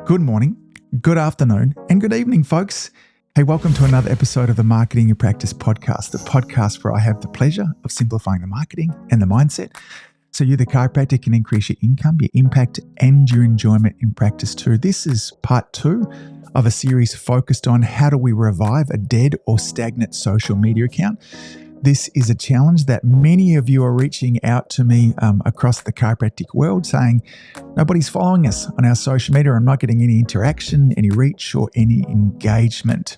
Good morning, good afternoon, and good evening, folks. Hey, welcome to another episode of the Marketing Your Practice podcast, the podcast where I have the pleasure of simplifying the marketing and the mindset so you, the chiropractor, can increase your income, your impact, and your enjoyment in practice too. This is part 2 of a series focused on how do we revive a dead or stagnant social media account. This is a challenge that many of you are reaching out to me across the chiropractic world saying, nobody's following us on our social media. I'm not getting any interaction, any reach, or any engagement.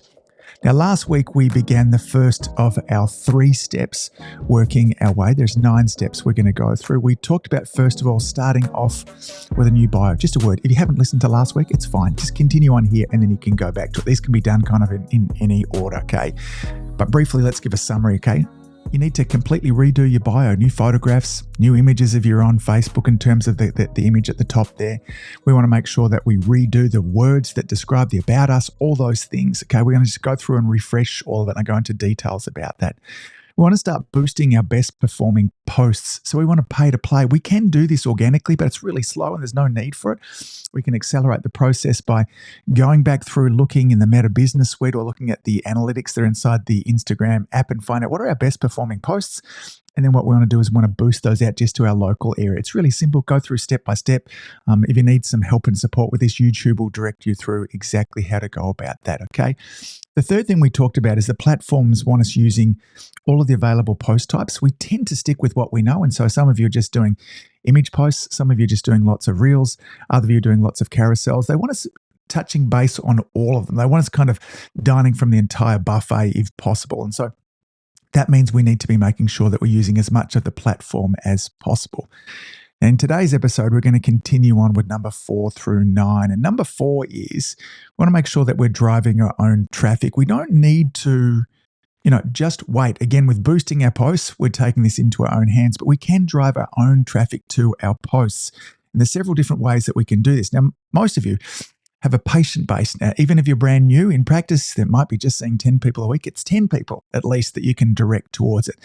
Now, last week we began the first of our 3 steps working our way. There's 9 steps we're going to go through. We talked about, first of all, starting off with a new bio. Just a word. If you haven't listened to last week, it's fine. Just continue on here and then you can go back to it. These can be done kind of in any order, okay? But briefly, let's give a summary, okay? You need to completely redo your bio, new photographs, new images if you're on Facebook in terms of the image at the top there. We want to make sure that we redo the words that describe the about us, all those things. Okay, we're going to just go through and refresh all of it and go into details about that. We want to start boosting our best performing posts. So we want to pay to play. We can do this organically, but it's really slow and there's no need for it. We can accelerate the process by going back through, looking in the Meta Business Suite or looking at the analytics that are inside the Instagram app and find out what are our best performing posts. And then what we want to do is we want to boost those out just to our local area. It's really simple. Go through step by step. If you need some help and support with this, YouTube will direct you through exactly how to go about that, okay? The third thing we talked about is the platforms want us using all of the available post types. We tend to stick with what we know. And so some of you are just doing image posts. Some of you are just doing lots of reels. Other of you are doing lots of carousels. They want us touching base on all of them. They want us kind of dining from the entire buffet if possible. And so that means we need to be making sure that we're using as much of the platform as possible. And in today's episode, we're going to continue on with number 4 through 9. And number 4 is we want to make sure that we're driving our own traffic. We don't need to, just wait. Again, with boosting our posts, we're taking this into our own hands, but we can drive our own traffic to our posts. And there's several different ways that we can do this. Now, most of you have a patient base. Now, even if you're brand new in practice, that might be just seeing 10 people a week. It's 10 people at least that you can direct towards it.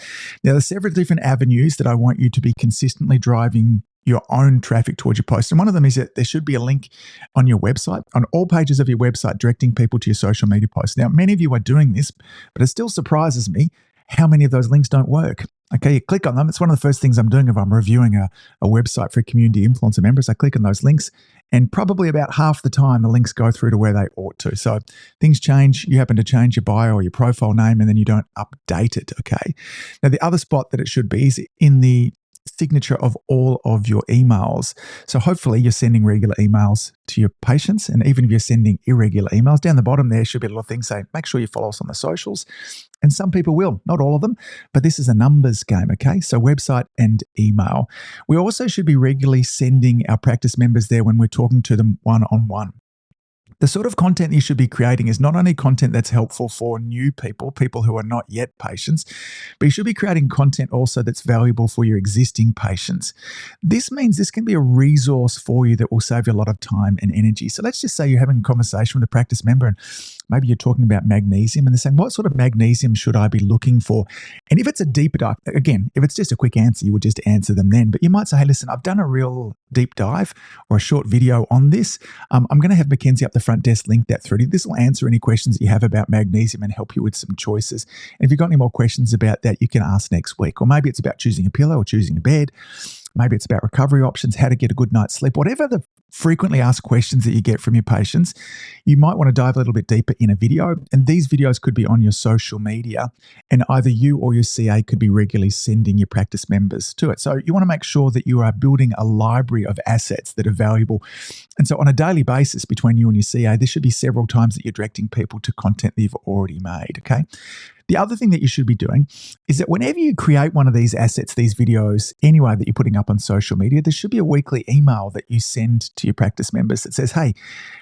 Now, there's several different avenues that I want you to be consistently driving your own traffic towards your post. And one of them is that there should be a link on your website, on all pages of your website, directing people to your social media posts. Now, many of you are doing this, but it still surprises me how many of those links don't work. Okay, you click on them. It's one of the first things I'm doing if I'm reviewing a website for community influencer members. I click on those links and probably about half the time the links go through to where they ought to. So things change. You happen to change your bio or your profile name and then you don't update it, okay? Now, the other spot that it should be is in the signature of all of your emails. So hopefully you're sending regular emails to your patients. And even if you're sending irregular emails, down the bottom there should be a little thing saying, make sure you follow us on the socials. And some people will, not all of them, but this is a numbers game, okay? So website and email. We also should be regularly sending our practice members there when we're talking to them one-on-one. The sort of content you should be creating is not only content that's helpful for new people, people who are not yet patients, but you should be creating content also that's valuable for your existing patients. This means this can be a resource for you that will save you a lot of time and energy. So let's just say you're having a conversation with a practice member and maybe you're talking about magnesium and they're saying, what sort of magnesium should I be looking for? And if it's a deeper dive, again, if it's just a quick answer, you would just answer them then. But you might say, hey, listen, I've done a real deep dive or a short video on this. I'm going to have Mackenzie up the front desk link that through to you. This will answer any questions that you have about magnesium and help you with some choices. And if you've got any more questions about that, you can ask next week. Or maybe it's about choosing a pillow or choosing a bed. Maybe it's about recovery options, how to get a good night's sleep, whatever the frequently asked questions that you get from your patients, you might want to dive a little bit deeper in a video. And these videos could be on your social media, and either you or your CA could be regularly sending your practice members to it. So you want to make sure that you are building a library of assets that are valuable. And so on a daily basis between you and your CA, there should be several times that you're directing people to content that you've already made, okay? The other thing that you should be doing is that whenever you create one of these assets, these videos, anyway, that you're putting up on social media, there should be a weekly email that you send to your practice members that says, hey,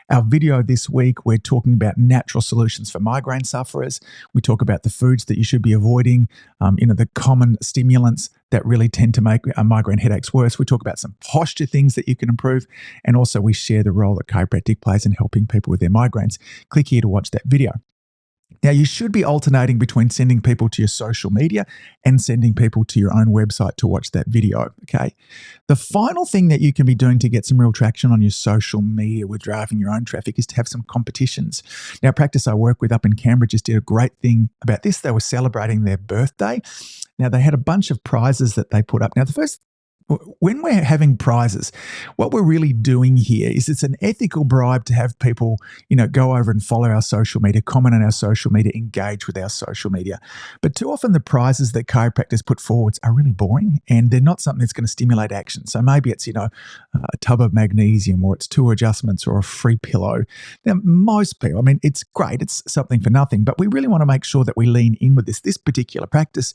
our video this week, we're talking about natural solutions for migraine sufferers. We talk about the foods that you should be avoiding, the common stimulants that really tend to make migraine headaches worse. We talk about some posture things that you can improve. And also we share the role that chiropractic plays in helping people with their migraines. Click here to watch that video. Now, you should be alternating between sending people to your social media and sending people to your own website to watch that video, okay? The final thing that you can be doing to get some real traction on your social media with driving your own traffic is to have some competitions. Now, practice I work with up in Canberra just did a great thing about this. They were celebrating their birthday. Now, they had a bunch of prizes that they put up. Now, the first when we're having prizes, what we're really doing here is it's an ethical bribe to have people, go over and follow our social media, comment on our social media, engage with our social media. But too often the prizes that chiropractors put forwards are really boring and they're not something that's going to stimulate action. So maybe it's, a tub of magnesium or it's 2 adjustments or a free pillow. Now, most people, it's great. It's something for nothing, but we really want to make sure that we lean in with this. This particular practice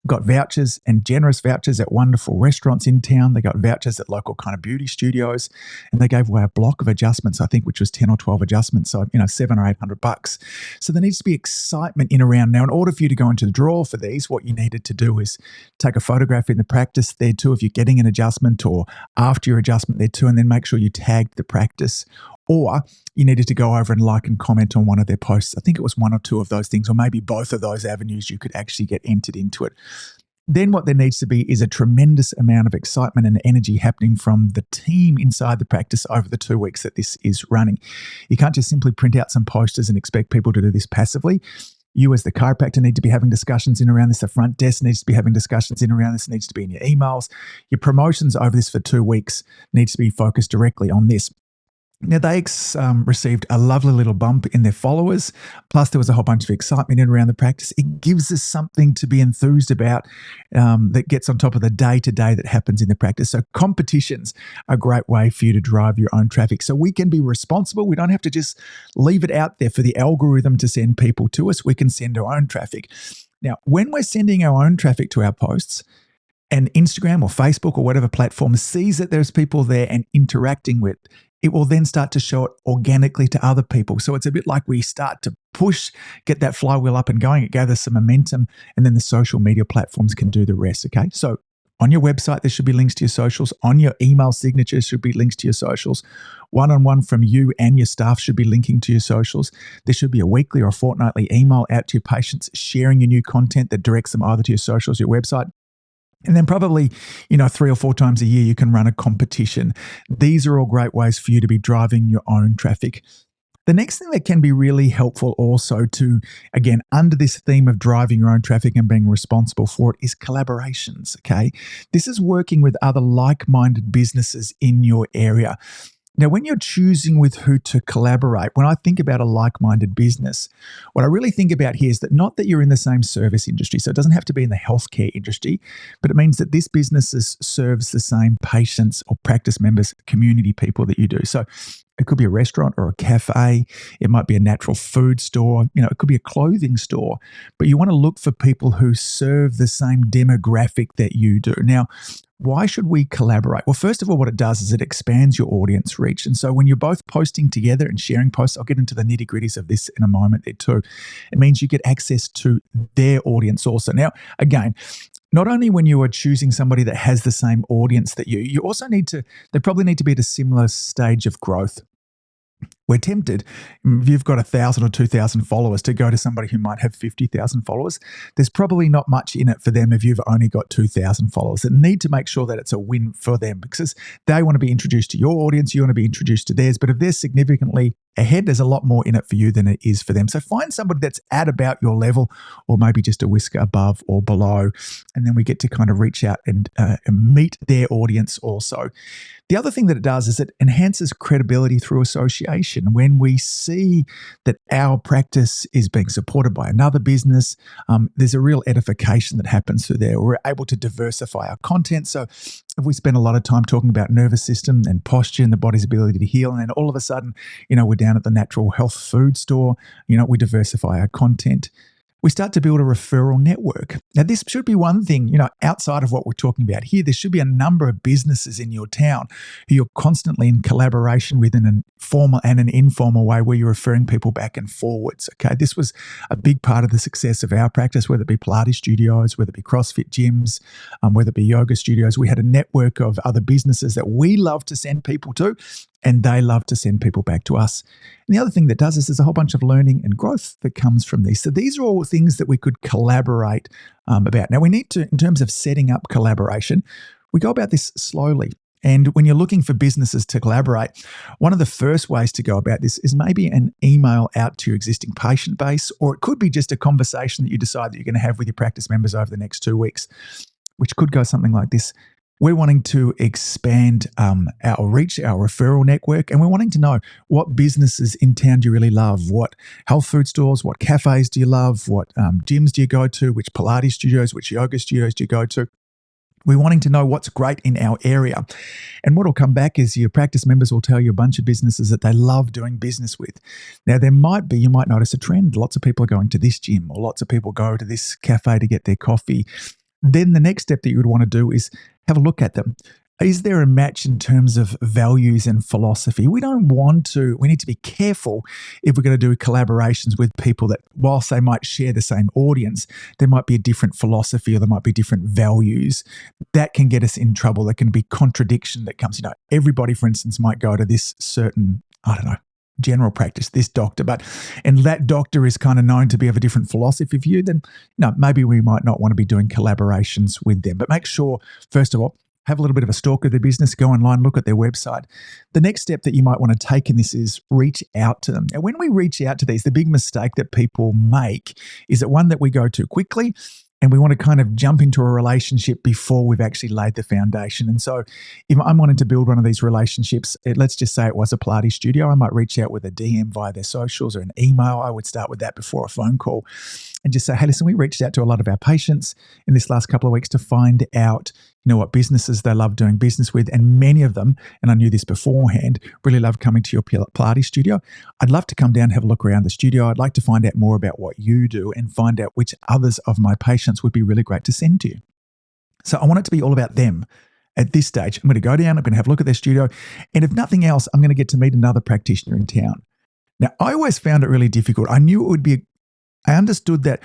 got vouchers and generous vouchers at wonderful restaurants in town. They got vouchers at local kind of beauty studios, and they gave away a block of adjustments, I think, which was 10 or 12 adjustments. So, $700 or $800. So there needs to be excitement in around. Now, in order for you to go into the draw for these, what you needed to do is take a photograph in the practice there too, if you're getting an adjustment, or after your adjustment there too, and then make sure you tagged the practice. Or you needed to go over and like and comment on one of their posts. I think it was 1 or 2 of those things, or maybe both of those avenues you could actually get entered into it. Then what there needs to be is a tremendous amount of excitement and energy happening from the team inside the practice over the 2 weeks that this is running. You can't just simply print out some posters and expect people to do this passively. You as the chiropractor need to be having discussions in around this. The front desk needs to be having discussions in around this. It needs to be in your emails. Your promotions over this for 2 weeks needs to be focused directly on this. Now, they received a lovely little bump in their followers, plus there was a whole bunch of excitement in around the practice. It gives us something to be enthused about that gets on top of the day-to-day that happens in the practice. So competitions are a great way for you to drive your own traffic. So we can be responsible. We don't have to just leave it out there for the algorithm to send people to us. We can send our own traffic. Now, when we're sending our own traffic to our posts, and Instagram or Facebook or whatever platform sees that there's people there and interacting with, it will then start to show it organically to other people. So it's a bit like we start to push, get that flywheel up and going. It gathers some momentum, and then the social media platforms can do the rest, okay? So on your website, there should be links to your socials. On your email signature should be links to your socials. One-on-one from you and your staff should be linking to your socials. There should be a weekly or a fortnightly email out to your patients sharing your new content that directs them either to your socials or your website. And then probably, 3 or 4 times a year, you can run a competition. These are all great ways for you to be driving your own traffic. The next thing that can be really helpful also to, again, under this theme of driving your own traffic and being responsible for it, is collaborations, okay? This is working with other like-minded businesses in your area. Now, when you're choosing with who to collaborate, when I think about a like-minded business, what I really think about here is that not that you're in the same service industry, so it doesn't have to be in the healthcare industry, but it means that this business serves the same patients or practice members, community people that you do. So it could be a restaurant or a cafe. It might be a natural food store. It could be a clothing store. But you want to look for people who serve the same demographic that you do. Now, why should we collaborate? Well, first of all, what it does is it expands your audience reach. And so when you're both posting together and sharing posts, I'll get into the nitty-gritties of this in a moment there too. It means you get access to their audience also. Now, again, not only when you are choosing somebody that has the same audience that you also they probably need to be at a similar stage of growth. We're tempted, if you've got 1,000 or 2,000 followers, to go to somebody who might have 50,000 followers. There's probably not much in it for them if you've only got 2,000 followers. They need to make sure that it's a win for them because they want to be introduced to your audience, you want to be introduced to theirs. But if they're significantly ahead, there's a lot more in it for you than it is for them. So find somebody that's at about your level, or maybe just a whisker above or below. And then we get to kind of reach out and meet their audience also. The other thing that it does is it enhances credibility through association. When we see that our practice is being supported by another business, there's a real edification that happens through there. We're able to diversify our content. So if we spend a lot of time talking about nervous system and posture and the body's ability to heal, and then all of a sudden, we're down at the natural health food store, we diversify our content. We start to build a referral network. Now, this should be one thing, outside of what we're talking about here. There should be a number of businesses in your town who you're constantly in collaboration with and formal and an informal way where you're referring people back and forwards. Okay, this was a big part of the success of our practice, whether it be Pilates studios, whether it be CrossFit gyms, whether it be yoga studios. We had a network of other businesses that we love to send people to, and they love to send people back to us. And the other thing that does is there's a whole bunch of learning and growth that comes from these. So these are all things that we could collaborate about. Now we need to, in terms of setting up collaboration, we go about this slowly. And when you're looking for businesses to collaborate, one of the first ways to go about this is maybe an email out to your existing patient base, or it could be just a conversation that you decide that you're going to have with your practice members over the next 2 weeks, which could go something like this. We're wanting to expand our reach, our referral network, and we're wanting to know what businesses in town do you really love? What health food stores, what cafes do you love? What gyms do you go to? Which Pilates studios, which yoga studios do you go to? We're wanting to know what's great in our area. And what will come back is your practice members will tell you a bunch of businesses that they love doing business with. Now, you might notice a trend. Lots of people are going to this gym, or lots of people go to this cafe to get their coffee. Then the next step that you would want to do is have a look at them. Is there a match in terms of values and philosophy? We need to be careful if we're going to do collaborations with people that, whilst they might share the same audience, there might be a different philosophy or there might be different values. That can get us in trouble. There can be contradiction that comes, everybody, for instance, might go to this certain, general practice, this doctor, and that doctor is kind of known to be of a different philosophy view, then maybe we might not want to be doing collaborations with them. But make sure, first of all, have a little bit of a stalk of their business, go online, look at their website. The next step that you might want to take in this is reach out to them. Now, when we reach out to these, the big mistake that people make is that we go too quickly, and we want to kind of jump into a relationship before we've actually laid the foundation. And so if I'm wanting to build one of these relationships, let's just say it was a Pilates studio, I might reach out with a DM via their socials or an email. I would start with that before a phone call and just say, hey, listen, we reached out to a lot of our patients in this last couple of weeks to find out what businesses they love doing business with. And many of them, and I knew this beforehand, really love coming to your Pilates studio. I'd love to come down and have a look around the studio. I'd like to find out more about what you do and find out which others of my patients would be really great to send to you. So I want it to be all about them. At this stage, I'm going to go down, I'm going to have a look at their studio. And if nothing else, I'm going to get to meet another practitioner in town. Now, I always found it really difficult. I understood that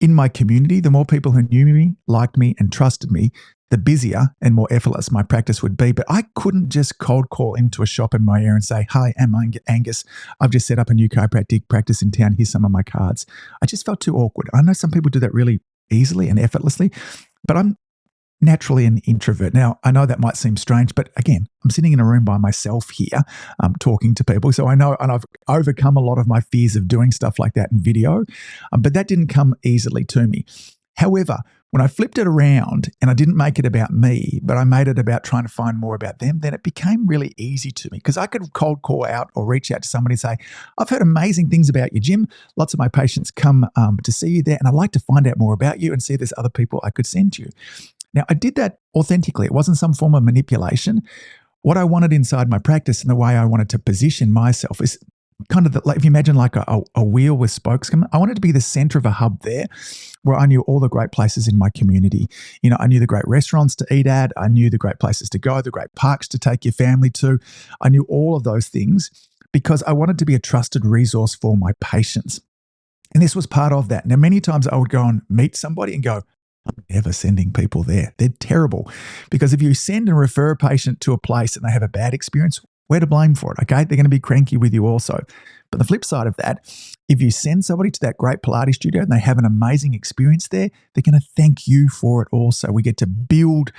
in my community, the more people who knew me, liked me, and trusted me, the busier and more effortless my practice would be. But I couldn't just cold call into a shop in my area and say, hi, I'm Angus. I've just set up a new chiropractic practice in town. Here's some of my cards. I just felt too awkward. I know some people do that really easily and effortlessly, but I'm naturally an introvert. Now, I know that might seem strange, but again, I'm sitting in a room by myself here, talking to people. So I know, and I've overcome a lot of my fears of doing stuff like that in video, but that didn't come easily to me. However, when I flipped it around and I didn't make it about me, but I made it about trying to find more about them, then it became really easy to me because I could cold call out or reach out to somebody and say, I've heard amazing things about your gym. Lots of my patients come to see you there, and I'd like to find out more about you and see if there's other people I could send you. Now, I did that authentically. It wasn't some form of manipulation. What I wanted inside my practice and the way I wanted to position myself is kind of like if you imagine like a wheel with spokes coming. I wanted to be the center of a hub there where I knew all the great places in my community. I knew the great restaurants to eat at. I knew the great places to go, the great parks to take your family to. I knew all of those things because I wanted to be a trusted resource for my patients. And this was part of that. Now, many times I would go and meet somebody and go, I'm never sending people there. They're terrible. Because if you send and refer a patient to a place and they have a bad experience, we're to blame for it, okay? They're going to be cranky with you also. But the flip side of that, if you send somebody to that great Pilates studio and they have an amazing experience there, they're going to thank you for it also. We get to build,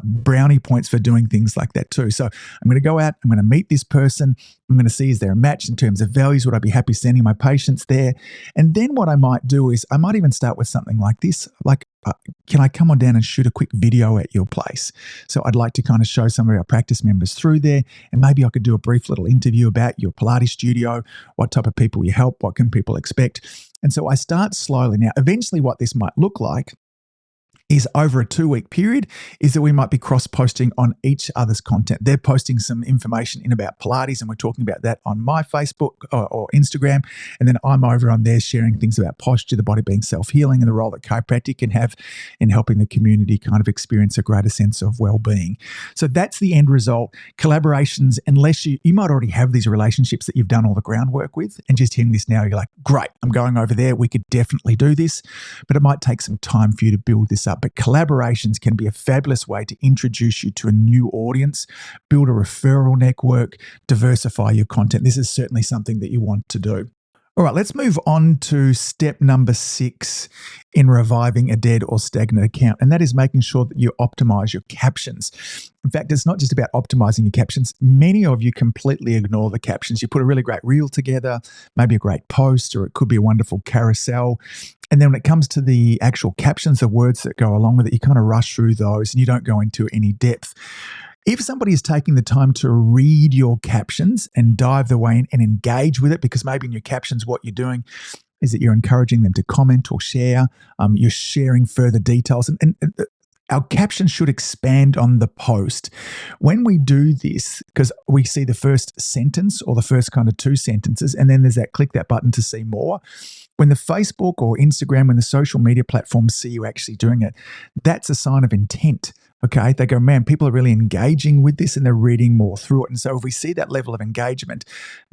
brownie points for doing things like that too. So I'm going to go out, I'm going to meet this person, I'm going to see is there a match in terms of values, would I be happy sending my patients there? And then what I might do is I might even start with something like this, like, can I come on down and shoot a quick video at your place? So I'd like to kind of show some of our practice members through there, and maybe I could do a brief little interview about your Pilates studio, what type of people you help, what can people expect? And so I start slowly. Now, eventually what this might look like is over a 2-week period is that we might be cross-posting on each other's content. They're posting some information in about Pilates, and we're talking about that on my Facebook or Instagram. And then I'm over on there sharing things about posture, the body being self-healing, and the role that chiropractic can have in helping the community kind of experience a greater sense of well-being. So that's the end result. Collaborations, unless you might already have these relationships that you've done all the groundwork with, and just hearing this now, you're like, great, I'm going over there. We could definitely do this, but it might take some time for you to build this up. But collaborations can be a fabulous way to introduce you to a new audience, build a referral network, diversify your content. This is certainly something that you want to do. All right, let's move on to step number 6 in reviving a dead or stagnant account, and that is making sure that you optimize your captions. In fact, it's not just about optimizing your captions. Many of you completely ignore the captions. You put a really great reel together, maybe a great post, or it could be a wonderful carousel. And then when it comes to the actual captions, the words that go along with it, you kind of rush through those and you don't go into any depth. If somebody is taking the time to read your captions and dive their way in and engage with it, because maybe in your captions what you're doing is that you're encouraging them to comment or share, you're sharing further details, and our captions should expand on the post. When we do this, because we see the first sentence or the first kind of 2 sentences, and then there's that click that button to see more. When the Facebook or Instagram, when the social media platforms see you actually doing it, that's a sign of intent. Okay, they go, man, people are really engaging with this and they're reading more through it. And so if we see that level of engagement,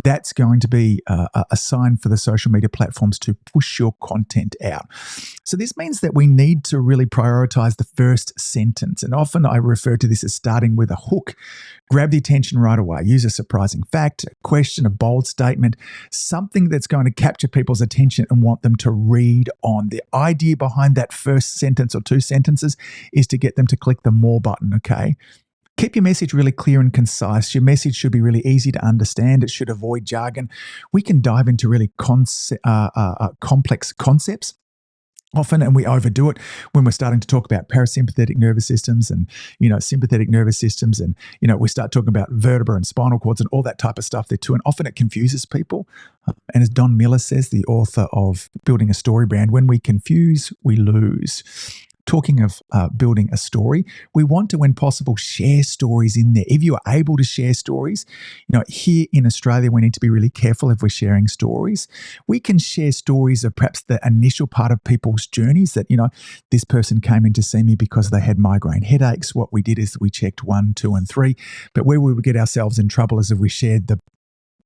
that's going to be a sign for the social media platforms to push your content out. So this means that we need to really prioritize the first sentence. And often I refer to this as starting with a hook. Grab the attention right away. Use a surprising fact, a question, a bold statement, something that's going to capture people's attention and want them to read on. The idea behind that first sentence or 2 sentences is to get them to click the more button, okay? Keep your message really clear and concise. Your message should be really easy to understand. It should avoid jargon. We can dive into really complex concepts often, and we overdo it when we're starting to talk about parasympathetic nervous systems and, sympathetic nervous systems. And, we start talking about vertebra and spinal cords and all that type of stuff there too. And often it confuses people. And as Don Miller says, the author of Building a Story Brand, when we confuse, we lose. Talking of building a story, we want to, when possible, share stories in there. If you are able to share stories, here in Australia, we need to be really careful if we're sharing stories. We can share stories of perhaps the initial part of people's journeys that, this person came in to see me because they had migraine headaches. What we did is we checked 1, 2, and 3. But where we would get ourselves in trouble is if we shared the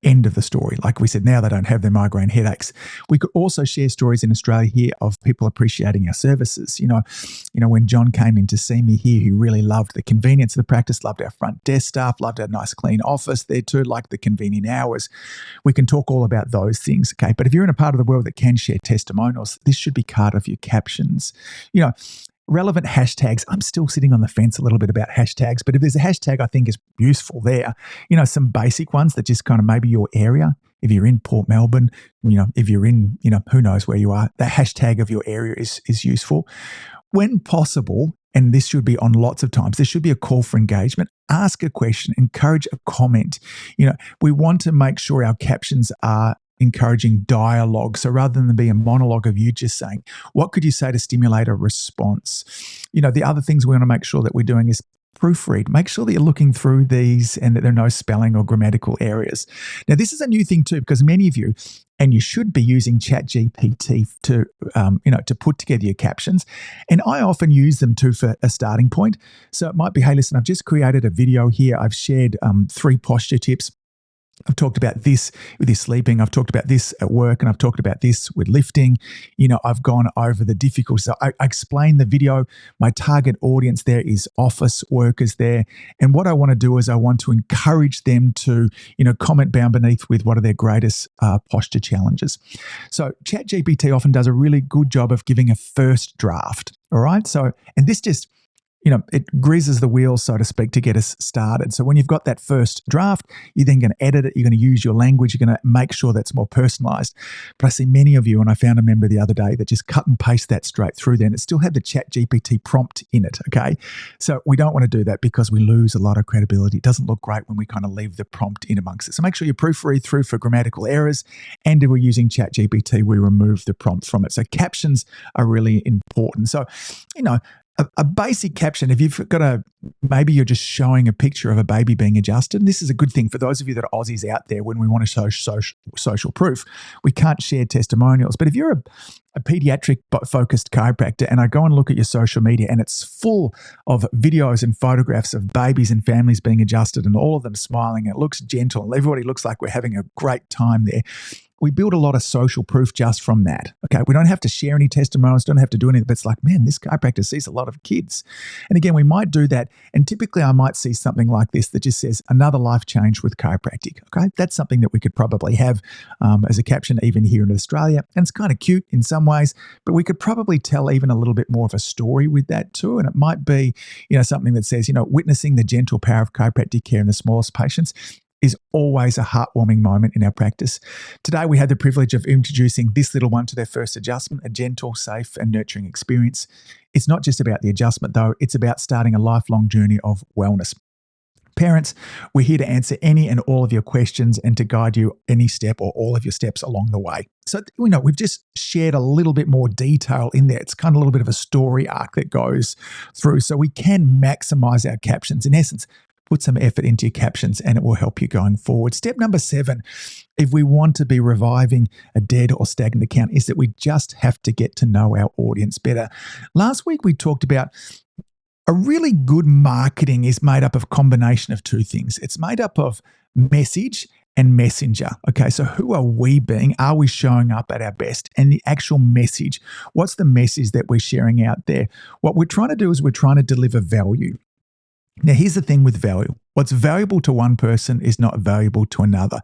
end of the story. Like we said, now they don't have their migraine headaches. We could also share stories in Australia here of people appreciating our services. When John came in to see me here, he really loved the convenience of the practice, loved our front desk staff, loved our nice clean office there too, liked the convenient hours. We can talk all about those things, okay? But if you're in a part of the world that can share testimonials, this should be part of your captions. Relevant hashtags. I'm still sitting on the fence a little bit about hashtags, but if there's a hashtag I think is useful there, some basic ones that just kind of maybe your area. If you're in Port Melbourne, if you're in, who knows where you are, the hashtag of your area is useful. When possible, and this should be on lots of times, there should be a call for engagement. Ask a question, encourage a comment. We want to make sure our captions are encouraging dialogue. So rather than be a monologue of you just saying, what could you say to stimulate a response? The other things we want to make sure that we're doing is proofread. Make sure that you're looking through these and that there are no spelling or grammatical errors. Now, this is a new thing too, because many of you, and you should be using ChatGPT to put together your captions. And I often use them too for a starting point. So it might be, hey, listen, I've just created a video here. I've shared 3 posture tips. I've talked about this with your sleeping. I've talked about this at work, and I've talked about this with lifting. I've gone over the difficulties. So I explain the video. My target audience there is office workers there. And what I want to do is I want to encourage them to, comment down beneath with what are their greatest posture challenges. So ChatGPT often does a really good job of giving a first draft. All right. So, and this just, it greases the wheels, so to speak, to get us started. So when you've got that first draft, you're then going to edit it. You're going to use your language. You're going to make sure that's more personalized. But I see many of you, and I found a member the other day that just cut and paste that straight through there, and it still had the ChatGPT prompt in it, okay? So we don't want to do that because we lose a lot of credibility. It doesn't look great when we kind of leave the prompt in amongst it. So make sure you proofread through for grammatical errors. And if we're using ChatGPT, we remove the prompt from it. So captions are really important. So, a basic caption, if you've got maybe you're just showing a picture of a baby being adjusted. And this is a good thing for those of you that are Aussies out there when we want to show social proof. We can't share testimonials. But if you're a pediatric focused chiropractor and I go and look at your social media and it's full of videos and photographs of babies and families being adjusted and all of them smiling, it looks gentle and everybody looks like we're having a great time there. We build a lot of social proof just from that. Okay, we don't have to share any testimonials, don't have to do anything, but it's like, man, this chiropractor sees a lot of kids. And again, we might do that. And typically I might see something like this that just says, another life changed with chiropractic. Okay, that's something that we could probably have as a caption even here in Australia. And it's kind of cute in some ways, but we could probably tell even a little bit more of a story with that too. And it might be, something that says, witnessing the gentle power of chiropractic care in the smallest patients is always a heartwarming moment in our practice. Today, we had the privilege of introducing this little one to their first adjustment, a gentle, safe, and nurturing experience. It's not just about the adjustment, though. It's about starting a lifelong journey of wellness. Parents, we're here to answer any and all of your questions and to guide you any step or all of your steps along the way. So, we've just shared a little bit more detail in there. It's kind of a little bit of a story arc that goes through. So we can maximize our captions. In essence, put some effort into your captions and it will help you going forward. Step number 7, if we want to be reviving a dead or stagnant account, is that we just have to get to know our audience better. Last week, we talked about a really good marketing is made up of a combination of two things. It's made up of message and messenger. Okay, so who are we being? Are we showing up at our best? And the actual message, what's the message that we're sharing out there? What we're trying to do is we're trying to deliver value. Now, here's the thing with value. What's valuable to one person is not valuable to another.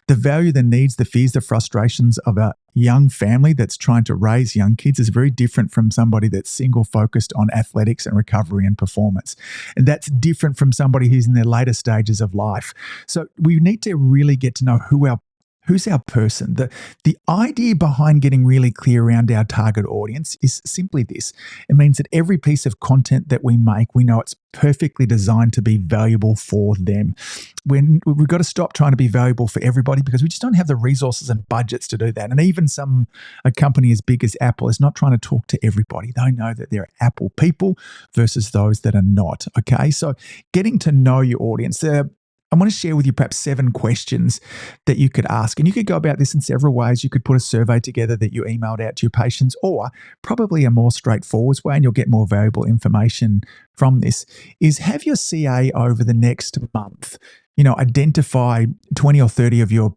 The value, the needs, the fears, the frustrations of a young family that's trying to raise young kids is very different from somebody that's single focused on athletics and recovery and performance. And that's different from somebody who's in their later stages of life. So we need to really get to know who's our person. The idea behind getting really clear around our target audience is simply this. It means that every piece of content that we make, we know it's perfectly designed to be valuable for them. We've got to stop trying to be valuable for everybody because we just don't have the resources and budgets to do that. And even a company as big as Apple is not trying to talk to everybody. They know that there are Apple people versus those that are not. Okay, so getting to know your audience. I want to share with you perhaps 7 questions that you could ask. And you could go about this in several ways. You could put a survey together that you emailed out to your patients, or probably a more straightforward way, and you'll get more valuable information from this, is have your CA over the next month, identify 20 or 30 of your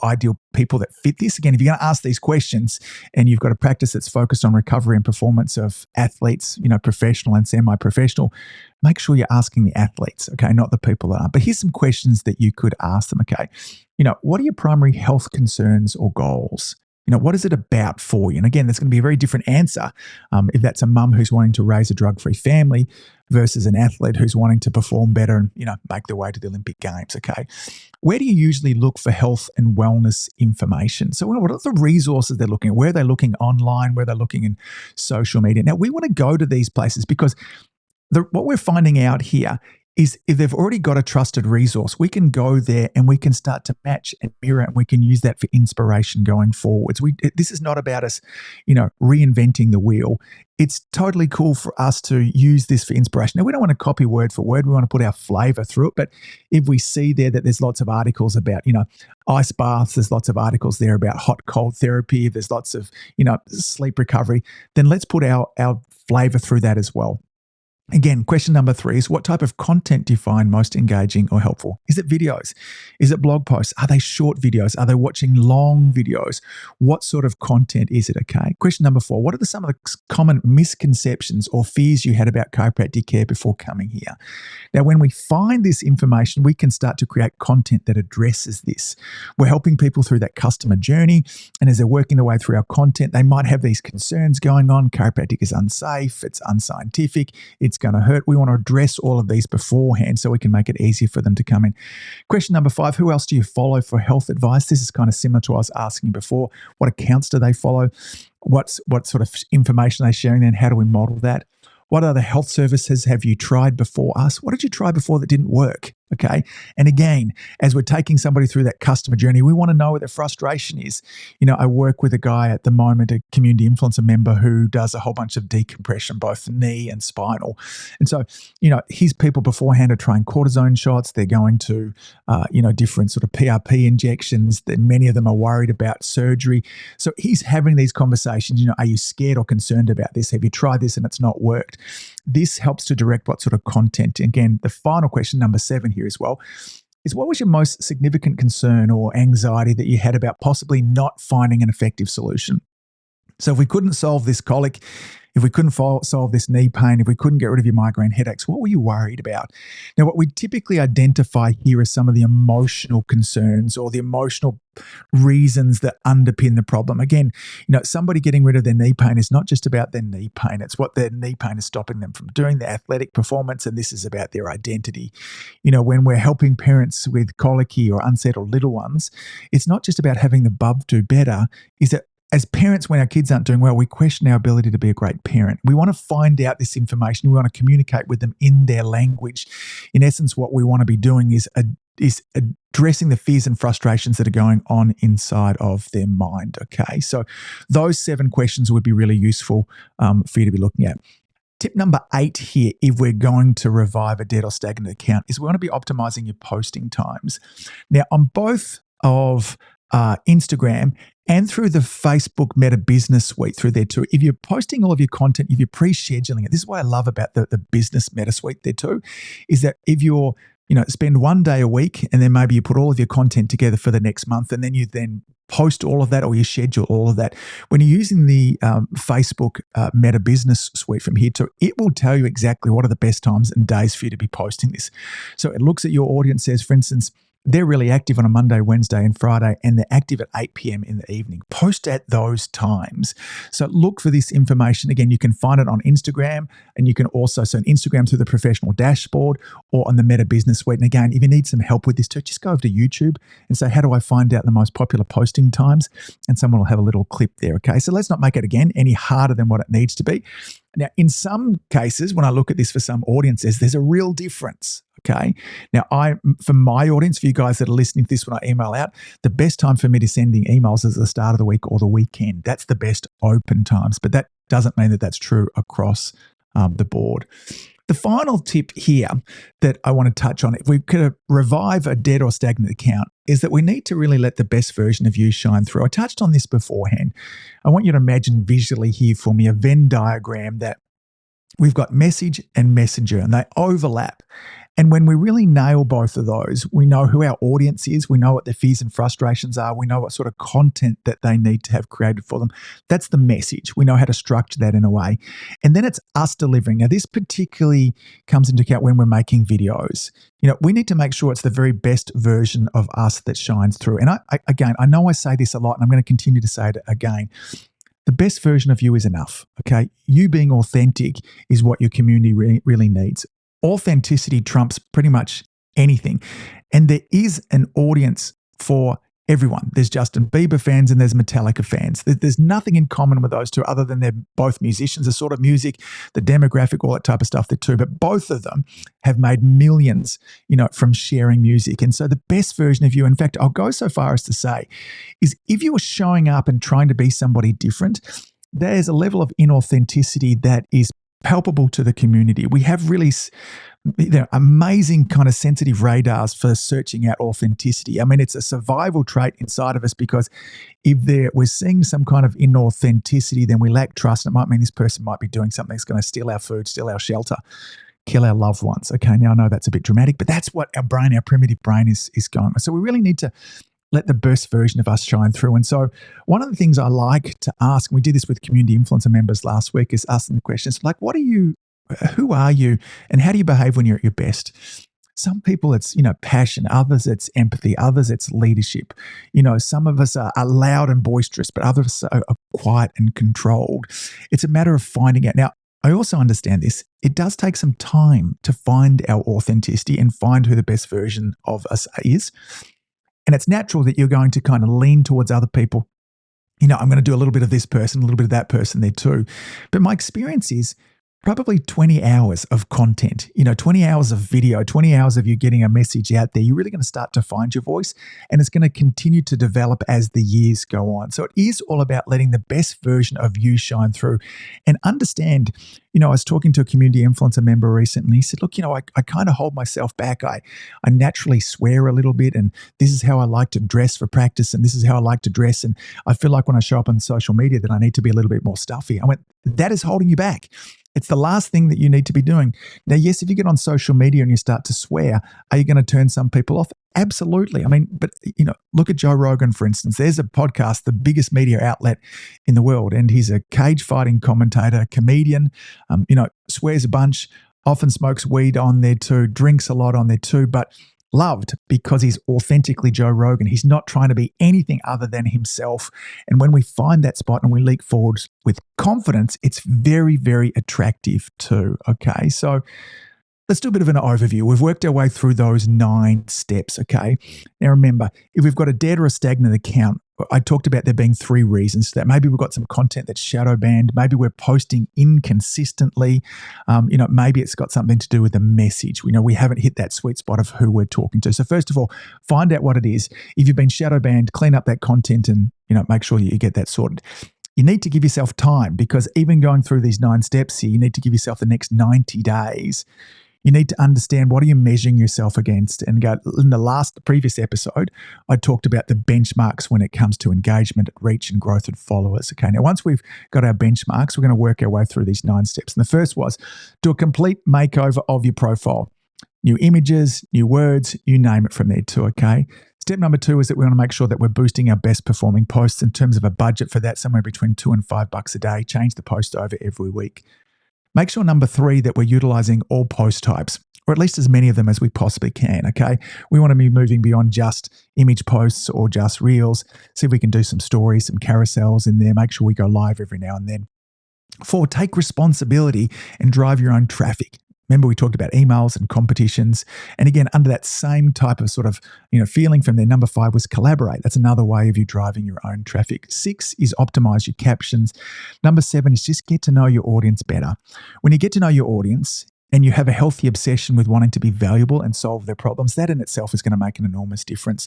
ideal people that fit this. Again, if you're going to ask these questions and you've got a practice that's focused on recovery and performance of athletes, professional and semi-professional, make sure you're asking the athletes, okay, not the people that are. But here's some questions that you could ask them, okay. What are your primary health concerns or goals? What is it about for you? And again, that's going to be a very different answer if that's a mum who's wanting to raise a drug-free family versus an athlete who's wanting to perform better and, make their way to the Olympic Games, okay? Where do you usually look for health and wellness information? So what are the resources they're looking at? Where are they looking online? Where are they looking in social media? Now, we want to go to these places because what we're finding out here is if they've already got a trusted resource, we can go there and we can start to match and mirror, and we can use that for inspiration going forwards. This is not about us, reinventing the wheel. It's totally cool for us to use this for inspiration. Now, we don't want to copy word for word. We want to put our flavor through it. But if we see there that there's lots of articles about, ice baths, there's lots of articles there about hot, cold therapy, there's lots of, sleep recovery, then let's put our flavor through that as well. Again, question number 3 is what type of content do you find most engaging or helpful? Is it videos? Is it blog posts? Are they short videos? Are they watching long videos? What sort of content is it, okay? Question number 4, what are some of the common misconceptions or fears you had about chiropractic care before coming here? Now, when we find this information, we can start to create content that addresses this. We're helping people through that customer journey, and as they're working their way through our content, they might have these concerns going on. Chiropractic is unsafe, it's unscientific, it's going to hurt. We want to address all of these beforehand so we can make it easier for them to come in. Question number 5, who else do you follow for health advice? This is kind of similar to what I was asking before. What accounts do they follow? What sort of information are they sharing, and how do we model that? What other health services have you tried before us? What did you try before that didn't work? Okay. And again, as we're taking somebody through that customer journey, we want to know what their frustration is. I work with a guy at the moment, a community influencer member who does a whole bunch of decompression, both knee and spinal. And so, his people beforehand are trying cortisone shots. They're going to, different sort of PRP injections. Many of them are worried about surgery. So he's having these conversations. Are you scared or concerned about this? Have you tried this and it's not worked? This helps to direct what sort of content. Again, the final question, number 7 here as well, is what was your most significant concern or anxiety that you had about possibly not finding an effective solution? So if we couldn't solve this colic, if we couldn't solve this knee pain, if we couldn't get rid of your migraine headaches, what were you worried about? Now, what we typically identify here is some of the emotional concerns or the emotional reasons that underpin the problem. Again, somebody getting rid of their knee pain is not just about their knee pain. It's what their knee pain is stopping them from doing, their athletic performance, and this is about their identity. When we're helping parents with colicky or unsettled little ones, it's not just about having the bub do better, is that as parents, when our kids aren't doing well, we question our ability to be a great parent. We want to find out this information. We want to communicate with them in their language. In essence, what we want to be doing is addressing the fears and frustrations that are going on inside of their mind. Okay, so those 7 questions would be really useful for you to be looking at. Tip number 8 here, if we're going to revive a dead or stagnant account, is we want to be optimizing your posting times. Now, on both of Instagram and through the Facebook Meta Business Suite through there too. If you're posting all of your content, if you're pre-scheduling it, this is what I love about the Business Meta Suite there too, is that if you're, spend one day a week and then maybe you put all of your content together for the next month and then you post all of that or you schedule all of that. When you're using the Facebook Meta Business Suite from here too, it will tell you exactly what are the best times and days for you to be posting this. So it looks at your audience, says, for instance, they're really active on a Monday, Wednesday, and Friday, and they're active at 8 p.m. in the evening. Post at those times. So look for this information. Again, you can find it on Instagram, and you can also, so on Instagram through the professional dashboard or on the Meta Business Suite. And again, if you need some help with this too, just go over to YouTube and say, how do I find out the most popular posting times? And someone will have a little clip there, okay? So let's not make it, again, any harder than what it needs to be. Now, in some cases, when I look at this for some audiences, there's a real difference. Okay. Now, for my audience, for you guys that are listening to this when I email out, the best time for me to sending emails is the start of the week or the weekend. That's the best open times, but that doesn't mean that that's true across the board. The final tip here that I want to touch on, if we could revive a dead or stagnant account, is that we need to really let the best version of you shine through. I touched on this beforehand. I want you to imagine visually here for me a Venn diagram that we've got message and messenger, and they overlap. And when we really nail both of those, we know who our audience is, we know what their fears and frustrations are, we know what sort of content that they need to have created for them. That's the message. We know how to structure that in a way. And then it's us delivering. Now, this particularly comes into account when we're making videos. We need to make sure it's the very best version of us that shines through. And I know I say this a lot, and I'm going to continue to say it again. The best version of you is enough, okay? You being authentic is what your community really needs. Authenticity trumps pretty much anything. And there is an audience for everyone. There's Justin Bieber fans and there's Metallica fans. There's nothing in common with those two other than they're both musicians, the sort of music, the demographic, all that type of stuff there too. But both of them have made millions, from sharing music. And so the best version of you, in fact, I'll go so far as to say, is if you are showing up and trying to be somebody different, there's a level of inauthenticity that is palpable to the community. We have really amazing kind of sensitive radars for searching out authenticity. I mean, it's a survival trait inside of us because if we're seeing some kind of inauthenticity, then we lack trust. And it might mean this person might be doing something that's going to steal our food, steal our shelter, kill our loved ones. Okay, now I know that's a bit dramatic, but that's what our primitive brain is going on. So we really need to let the best version of us shine through. And so one of the things I like to ask, and we did this with community influencer members last week, is asking the questions like, who are you and how do you behave when you're at your best? Some people it's, passion. Others it's empathy. Others it's leadership. Some of us are loud and boisterous, but others are quiet and controlled. It's a matter of finding out. Now, I also understand this. It does take some time to find our authenticity and find who the best version of us is. And it's natural that you're going to kind of lean towards other people. I'm going to do a little bit of this person, a little bit of that person there too. But my experience is probably 20 hours of content, 20 hours of video, 20 hours of you getting a message out there, you're really going to start to find your voice, and it's going to continue to develop as the years go on. So it is all about letting the best version of you shine through and understand. I was talking to a community influencer member recently. He said, look, I kind of hold myself back. I naturally swear a little bit, and this is how I like to dress for practice, and this is how I like to dress. And I feel like when I show up on social media that I need to be a little bit more stuffy. I went, that is holding you back. It's the last thing that you need to be doing. Now, yes, if you get on social media and you start to swear, are you going to turn some people off? Absolutely. I mean, but, look at Joe Rogan, for instance. There's a podcast, the biggest media outlet in the world, and he's a cage fighting commentator, comedian, swears a bunch, often smokes weed on there too, drinks a lot on there too, but loved because he's authentically Joe Rogan. He's not trying to be anything other than himself. And when we find that spot and we leap forward with confidence, it's very, very attractive too. Okay. So let's do a bit of an overview. We've worked our way through those 9 steps. Okay. Now remember, if we've got a dead or a stagnant account, I talked about there being 3 reasons to that. Maybe we've got some content that's shadow banned. Maybe we're posting inconsistently. Maybe it's got something to do with the message. We haven't hit that sweet spot of who we're talking to. So first of all, find out what it is. If you've been shadow banned, clean up that content and, make sure you get that sorted. You need to give yourself time, because even going through these 9 steps here, you need to give yourself the next 90 days. You need to understand, what are you measuring yourself against? And go, in the previous episode, I talked about the benchmarks when it comes to engagement, reach, and growth and followers. Okay, now once we've got our benchmarks, we're going to work our way through these 9 steps. And the first was do a complete makeover of your profile. New images, new words, you name it from there too, okay? Step number 2 is that we want to make sure that we're boosting our best performing posts. In terms of a budget for that, somewhere between $2 and $5 a day. Change the post over every week. Make sure, number 3, that we're utilizing all post types, or at least as many of them as we possibly can, okay? We want to be moving beyond just image posts or just reels. See if we can do some stories, some carousels in there. Make sure we go live every now and then. 4, take responsibility and drive your own traffic. Remember, we talked about emails and competitions. And again, under that same type of sort of, feeling from there, number 5 was collaborate. That's another way of you driving your own traffic. 6 is optimize your captions. Number 7 is just get to know your audience better. When you get to know your audience and you have a healthy obsession with wanting to be valuable and solve their problems, that in itself is going to make an enormous difference.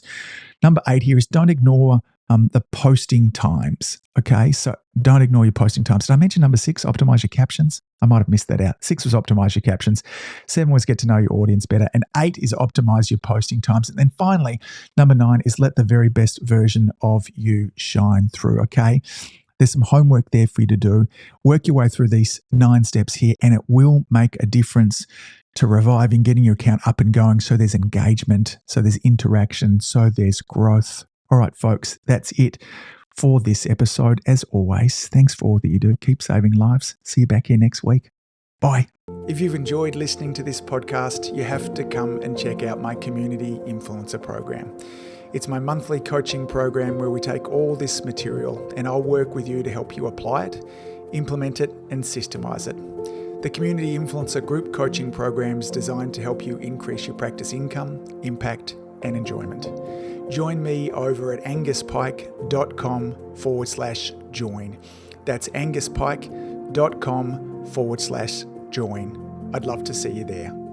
Number 8 here is don't ignore the posting times. Okay, so don't ignore your posting times. Did I mention number 6, optimize your captions? I might have missed that out. 6 was optimize your captions. 7 was get to know your audience better. And 8 is optimize your posting times. And then finally, number 9 is let the very best version of you shine through. Okay, there's some homework there for you to do. Work your way through these 9 steps here, and it will make a difference to reviving, getting your account up and going. So there's engagement, so there's interaction, so there's growth. All right, folks, that's it for this episode. As always, thanks for all that you do. Keep saving lives. See you back here next week. Bye. If you've enjoyed listening to this podcast, you have to come and check out my Community Influencer Program. It's my monthly coaching program where we take all this material and I'll work with you to help you apply it, implement it, and systemize it. The Community Influencer Group Coaching Program is designed to help you increase your practice income, impact, and enjoyment. Join me over at anguspyke.com/join. That's anguspyke.com/join. I'd love to see you there.